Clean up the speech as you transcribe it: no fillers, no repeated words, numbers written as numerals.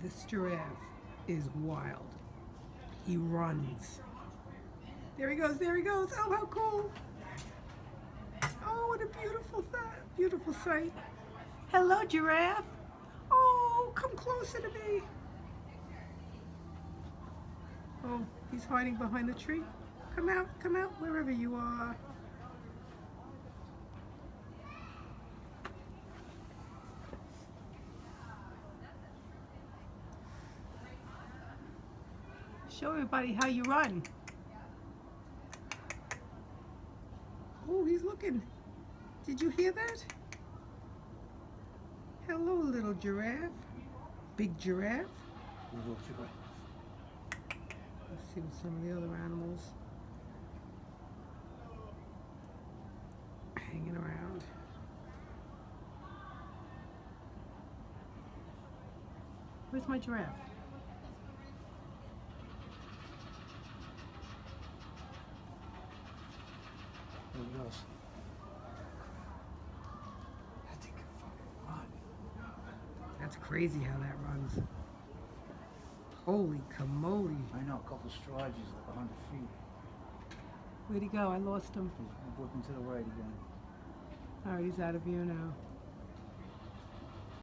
This giraffe is wild. He runs. There he goes, there he goes. Oh, how cool. Oh, what a beautiful sight. Hello, giraffe. Oh, come closer to me. Oh, he's hiding behind the tree. Come out, wherever you are. Show everybody how you run. Oh, he's looking. Did you hear that? Hello, little giraffe. Big giraffe. Little giraffe. Let's see what some of the other animals hanging around. Where's my giraffe? There he goes. That thing can fucking run. That's crazy how that runs. Holy camolie. I know, a couple strides, he's like 100 feet. Where'd he go? I lost him. He's looking to the right again. All right, he's out of view now.